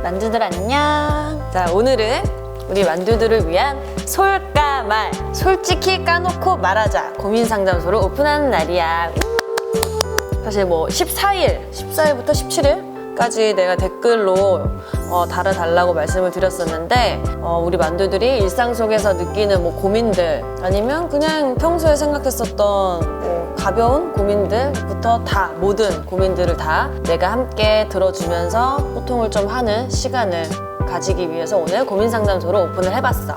만두들 안녕. 자, 오늘은 우리 만두들을 위한 솔까말, 솔직히 까놓고 말하자 고민 상담소를 오픈하는 날이야. 사실 뭐 14일부터 17일까지 내가 댓글로 달아달라고 말씀을 드렸었는데 우리 만두들이 일상 속에서 느끼는 뭐 고민들 아니면 그냥 평소에 생각했었던 뭐 가벼운 고민들부터 다 모든 고민들을 다 내가 함께 들어주면서 소통을 좀 하는 시간을 가지기 위해서 오늘 고민 상담소를 오픈을 해봤어.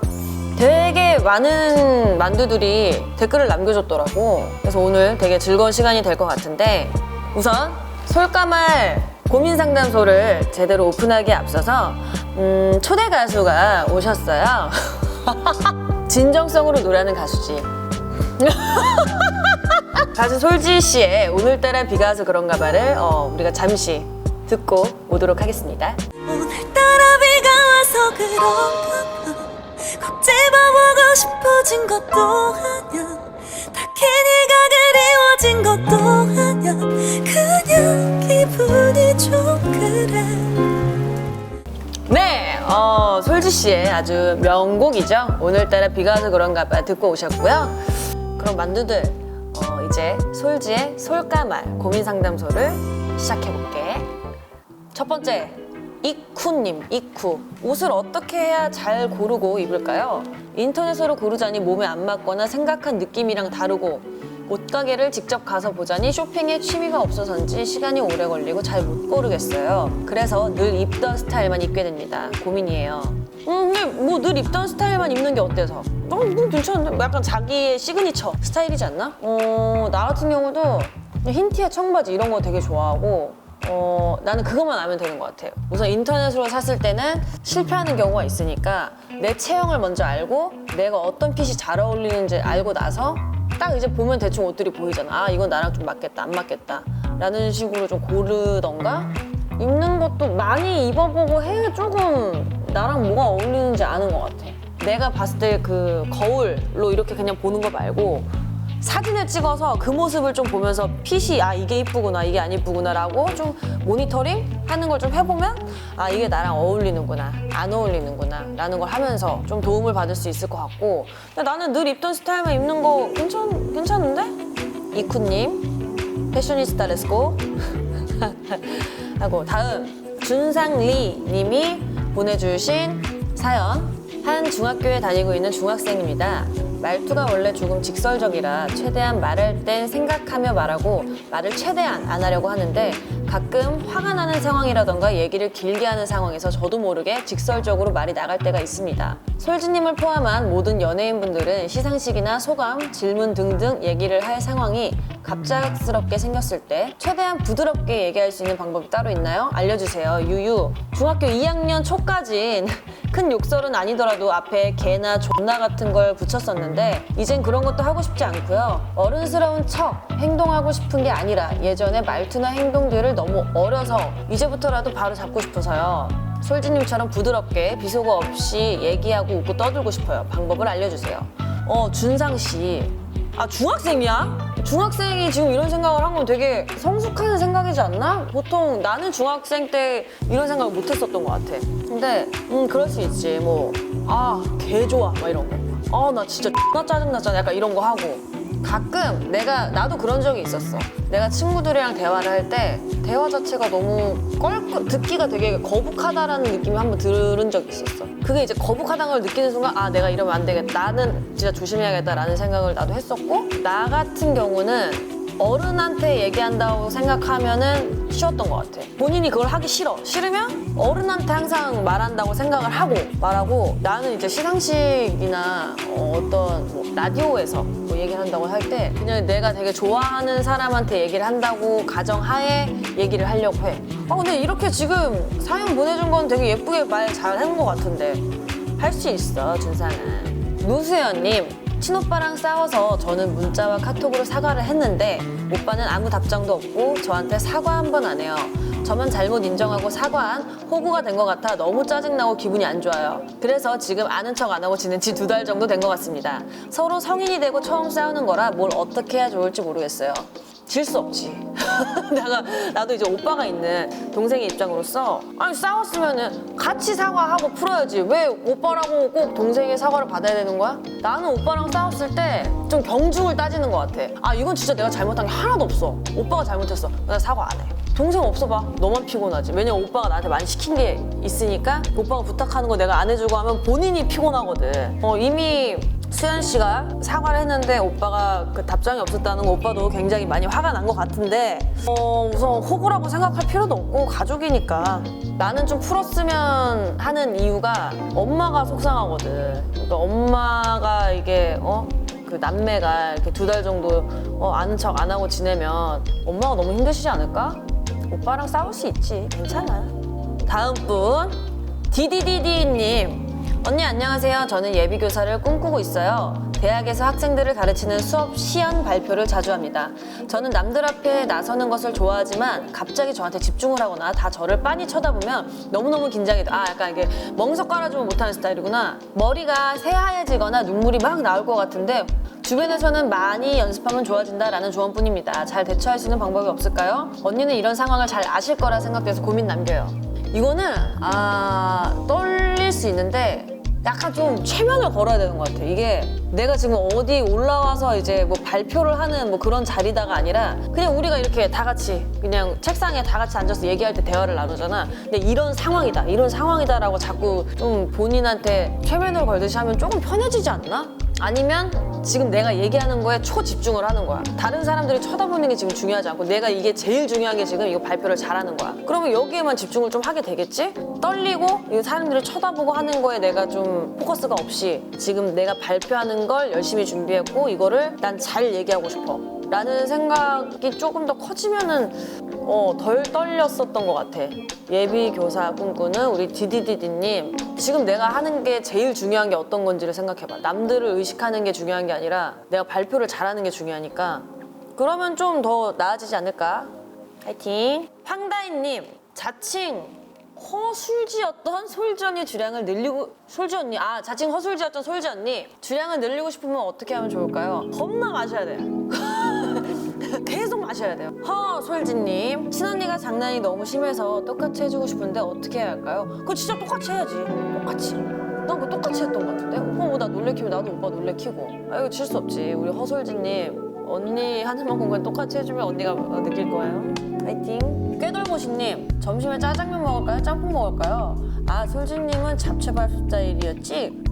되게 많은 만두들이 댓글을 남겨줬더라고. 그래서 오늘 되게 즐거운 시간이 될 것 같은데 우선 솔까말 고민 상담소를 제대로 오픈하기에 앞서서 초대 가수가 오셨어요. 진정성으로 노래하는 가수지. 가수 솔지 씨의 오늘따라 비가 와서 그런가 봐를 우리가 잠시 듣고 오도록 하겠습니다. 오늘따라 비가 와서 그런가 봐 꼭 집어보고 싶어진 것도 아냐 딱히 네가 그리워진 것도 아냐 그냥 기분이 좀 그래. 네, 솔지 씨의 아주 명곡이죠. 오늘따라 비가 와서 그런가 봐 듣고 오셨고요. 그럼 만두들 이제 솔지의 솔까말 고민 상담소를 시작해볼게. 첫 번째, 이쿠님, 이쿠. 옷을 어떻게 해야 잘 고르고 입을까요? 인터넷으로 고르자니 몸에 안 맞거나 생각한 느낌이랑 다르고 옷가게를 직접 가서 보자니 쇼핑에 취미가 없어서인지 시간이 오래 걸리고 잘 못 고르겠어요. 그래서 늘 입던 스타일만 입게 됩니다. 고민이에요. 근데 뭐 늘 입던 스타일만 입는 게 어때서? 괜찮은데? 약간 자기의 시그니처 스타일이지 않나? 나 같은 경우도 흰 티에 청바지 이런 거 되게 좋아하고 나는 그것만 알면 되는 것 같아요. 우선 인터넷으로 샀을 때는 실패하는 경우가 있으니까 내 체형을 먼저 알고 내가 어떤 핏이 잘 어울리는지 알고 나서 딱 이제 보면 대충 옷들이 보이잖아. 아, 이건 나랑 좀 맞겠다, 안 맞겠다 라는 식으로 좀 고르던가 입는 것도 많이 입어보고 해야 조금 나랑 뭐가 어울리는지 아는 것 같아. 내가 봤을 때 그 거울로 이렇게 그냥 보는 거 말고 사진을 찍어서 그 모습을 좀 보면서 핏이 아 이게 이쁘구나 이게 안 이쁘구나 라고 좀 모니터링 하는 걸 좀 해보면 아 이게 나랑 어울리는구나 안 어울리는구나 라는 걸 하면서 좀 도움을 받을 수 있을 것 같고 근데 나는 늘 입던 스타일만 입는 거 괜찮은데? 이쿠님 패셔니스타 렛츠고 하고 다음 준상리 님이 보내주신 사연. 한 중학교에 다니고 있는 중학생입니다. 말투가 원래 조금 직설적이라 최대한 말할 땐 생각하며 말하고 말을 최대한 안 하려고 하는데 가끔 화가 나는 상황이라던가 얘기를 길게 하는 상황에서 저도 모르게 직설적으로 말이 나갈 때가 있습니다. 솔지님을 포함한 모든 연예인분들은 시상식이나 소감, 질문 등등 얘기를 할 상황이 갑작스럽게 생겼을 때 최대한 부드럽게 얘기할 수 있는 방법이 따로 있나요? 알려주세요. 유유. 중학교 2학년 초까진 큰 욕설은 아니더라도 앞에 개나 존나 같은 걸 붙였었는데 이젠 그런 것도 하고 싶지 않고요. 어른스러운 척 행동하고 싶은 게 아니라 예전에 말투나 행동들을 너무 어려서 이제부터라도 바로 잡고 싶어서요. 솔지님처럼 부드럽게 비속어 없이 얘기하고 웃고 떠들고 싶어요. 방법을 알려주세요. 준상씨. 아, 중학생이야? 중학생이 지금 이런 생각을 한 건 되게 성숙한 생각이지 않나? 보통 나는 중학생 때 이런 생각을 못 했었던 것 같아. 근데 그럴 수 있지. 뭐 개 좋아 막 이런 거. 나 진짜 X나 짜증나잖아 약간 이런 거 하고 가끔 나도 그런 적이 있었어. 내가 친구들이랑 대화를 할 때 대화 자체가 너무 듣기가 되게 거북하다라는 느낌을 한번 들은 적이 있었어. 그게 이제 거북하다는 걸 느끼는 순간 아 내가 이러면 안 되겠다. 나는 진짜 조심해야겠다라는 생각을 나도 했었고 나 같은 경우는 어른한테 얘기한다고 생각하면은 쉬웠던 것 같아. 본인이 그걸 하기 싫으면 어른한테 항상 말한다고 생각을 하고 말하고 나는 이제 시상식이나 어떤 뭐 라디오에서 뭐 얘기를 한다고 할 때 그냥 내가 되게 좋아하는 사람한테 얘기를 한다고 가정하에 얘기를 하려고 해. 근데 이렇게 지금 사연 보내준 건 되게 예쁘게 말 잘한 것 같은데 할 수 있어 준상은. 노수연님. 친오빠랑 싸워서 저는 문자와 카톡으로 사과를 했는데 오빠는 아무 답장도 없고 저한테 사과 한 번 안 해요. 저만 잘못 인정하고 사과한 호구가 된 것 같아 너무 짜증나고 기분이 안 좋아요. 그래서 지금 아는 척 안 하고 지낸 지 2달 정도 된 것 같습니다. 서로 성인이 되고 처음 싸우는 거라 뭘 어떻게 해야 좋을지 모르겠어요. 질 수 없지. 나도 이제 오빠가 있는 동생의 입장으로서 아니 싸웠으면은 같이 사과하고 풀어야지. 왜 오빠라고 꼭 동생의 사과를 받아야 되는 거야? 나는 오빠랑 싸웠을 때 좀 경중을 따지는 것 같아. 아 이건 진짜 내가 잘못한 게 하나도 없어. 오빠가 잘못했어. 나 사과 안 해. 동생 없어봐. 너만 피곤하지. 왜냐면 오빠가 나한테 많이 시킨 게 있으니까 오빠가 부탁하는 거 내가 안 해주고 하면 본인이 피곤하거든. 이미 수연 씨가 사과를 했는데 오빠가 그 답장이 없었다는 거 오빠도 굉장히 많이 화가 난 것 같은데 우선 호구라고 생각할 필요도 없고 가족이니까 나는 좀 풀었으면 하는 이유가 엄마가 속상하거든. 그러니까 엄마가 이게 그 남매가 이렇게 2달 정도 아는 척 안 하고 지내면 엄마가 너무 힘드시지 않을까? 오빠랑 싸울 수 있지. 괜찮아. 다음 분 디디디디님. 언니 안녕하세요. 저는 예비교사를 꿈꾸고 있어요. 대학에서 학생들을 가르치는 수업 시연 발표를 자주 합니다. 저는 남들 앞에 나서는 것을 좋아하지만 갑자기 저한테 집중을 하거나 다 저를 빤히 쳐다보면 너무너무 긴장이 돼. 아 약간 이게 멍석 깔아주면 못하는 스타일이구나. 머리가 새하얘지거나 눈물이 막 나올 것 같은데 주변에서는 많이 연습하면 좋아진다라는 조언뿐입니다. 잘 대처할 수 있는 방법이 없을까요? 언니는 이런 상황을 잘 아실 거라 생각돼서 고민 남겨요. 이거는 떨릴 수 있는데 약간 좀 최면을 걸어야 되는 것 같아. 이게 내가 지금 어디 올라와서 이제 뭐 발표를 하는 뭐 그런 자리다가 아니라 그냥 우리가 이렇게 다 같이 그냥 책상에 다 같이 앉아서 얘기할 때 대화를 나누잖아. 근데 이런 상황이다라고 자꾸 좀 본인한테 최면을 걸듯이 하면 조금 편해지지 않나? 아니면 지금 내가 얘기하는 거에 초집중을 하는 거야. 다른 사람들이 쳐다보는 게 지금 중요하지 않고 내가 이게 제일 중요한 게 지금 이거 발표를 잘하는 거야. 그러면 여기에만 집중을 좀 하게 되겠지? 떨리고 이 사람들이 쳐다보고 하는 거에 내가 좀 포커스가 없이 지금 내가 발표하는 걸 열심히 준비했고 이거를 난 잘 얘기하고 싶어 라는 생각이 조금 더 커지면은 덜 떨렸었던 것 같아. 예비교사 꿈꾸는 우리 디디디디님, 지금 내가 하는 게 제일 중요한 게 어떤 건지를 생각해봐. 남들을 의식하는 게 중요한 게 아니라 내가 발표를 잘하는 게 중요하니까 그러면 좀 더 나아지지 않을까? 파이팅! 황다인님, 자칭 허술지였던 솔지 언니 주량을 늘리고 자칭 허술지였던 솔지 언니 주량을 늘리고 싶으면 어떻게 하면 좋을까요? 겁나 마셔야 돼요. 계속 마셔야 돼요. 허솔지님, 친언니가 장난이 너무 심해서 똑같이 해주고 싶은데 어떻게 해야 할까요? 그거 진짜 똑같이 해야지. 똑같이. 난 그거 똑같이 했던 것 같은데? 나 놀래키면 나도 오빠 놀래키고. 이거 질 수 없지. 우리 허솔지님, 언니 하는 만큼 그냥 똑같이 해주면 언니가 느낄 거예요. 파이팅! 꾀돌보시님, 점심에 짜장면 먹을까요? 짬뽕 먹을까요? 솔지님은 잡채밥 스타일이었지?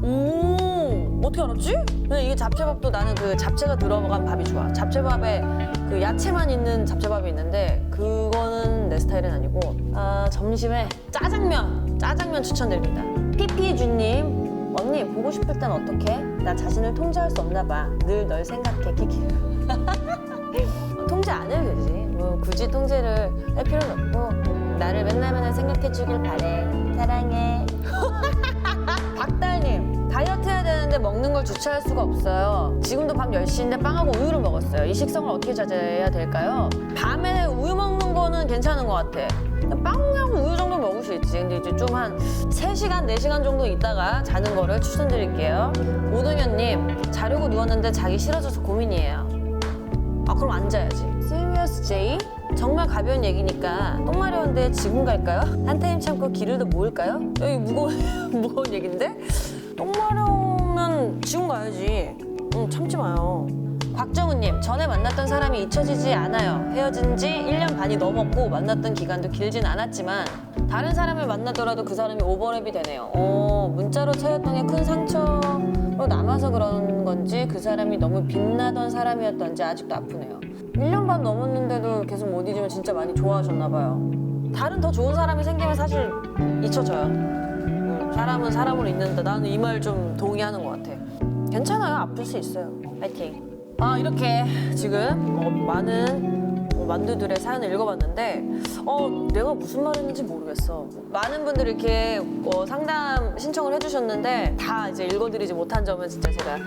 어떻게 알았지? 근데 이게 잡채밥도 나는 그 잡채가 들어간 밥이 좋아. 잡채밥에 그 야채만 있는 잡채밥이 있는데 그거는 내 스타일은 아니고 점심에 짜장면 추천드립니다. 피피주님, 언니 보고 싶을 땐 어떡해? 나 자신을 통제할 수 없나 봐. 늘 널 생각해. 키키. 통제 안 해도 되지. 뭐 굳이 통제를 할 필요는 없고 나를 맨날 생각해 주길 바래. 사랑해. 박달님, 다이어트 해야 되는데 먹는 걸 주체할 수가 없어요. 지금도 밤 10시인데 빵하고 우유를 먹었어요. 이 식성을 어떻게 자제해야 될까요? 밤에 우유 먹는 거는 괜찮은 것 같아. 빵하고 우유 정도 먹을 수 있지. 근데 이제 좀 한 3시간, 4시간 정도 있다가 자는 거를 추천드릴게요. 오동현님, 자려고 누웠는데 자기 싫어져서 고민이에요. 그럼 앉아야지. Serious J? 정말 가벼운 얘기니까 똥 마려운데 지금 갈까요? 한 타임 참고 길을 더 모을까요? 여기 무거운 얘긴데? 똥 마려우면 지금 가야지. 참지 마요. 곽정우님, 전에 만났던 사람이 잊혀지지 않아요. 헤어진 지 1년 반이 넘었고 만났던 기간도 길진 않았지만 다른 사람을 만나더라도 그 사람이 오버랩이 되네요. 문자로 차였던 게 큰 상처로 남아서 그런 건지 그 사람이 너무 빛나던 사람이었던지 아직도 아프네요. 1년 반 넘었는데도 계속 못 잊으면 진짜 많이 좋아하셨나 봐요. 다른 더 좋은 사람이 생기면 사실 잊혀져요. 사람은 사람으로 있는데 나는 이 말 좀 동의하는 것 같아. 괜찮아요. 아플 수 있어요. 파이팅. 이렇게 지금 많은 만두들의 사연을 읽어봤는데 내가 무슨 말 했는지 모르겠어. 많은 분들이 이렇게 상담 신청을 해주셨는데 다 이제 읽어드리지 못한 점은 진짜 제가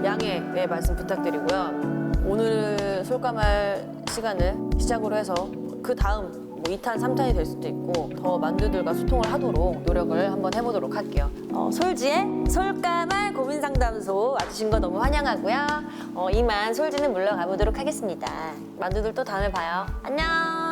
양해의 말씀 부탁드리고요. 오늘 솔까말 시간을 시작으로 해서 그 다음 뭐 2탄, 3탄이 될 수도 있고 더 만두들과 소통을 하도록 노력을 한번 해보도록 할게요. 솔지의 솔까말 고민상담소 와주신 거 너무 환영하고요. 이만 솔지는 물러가 보도록 하겠습니다. 만두들 또 다음에 봐요. 안녕.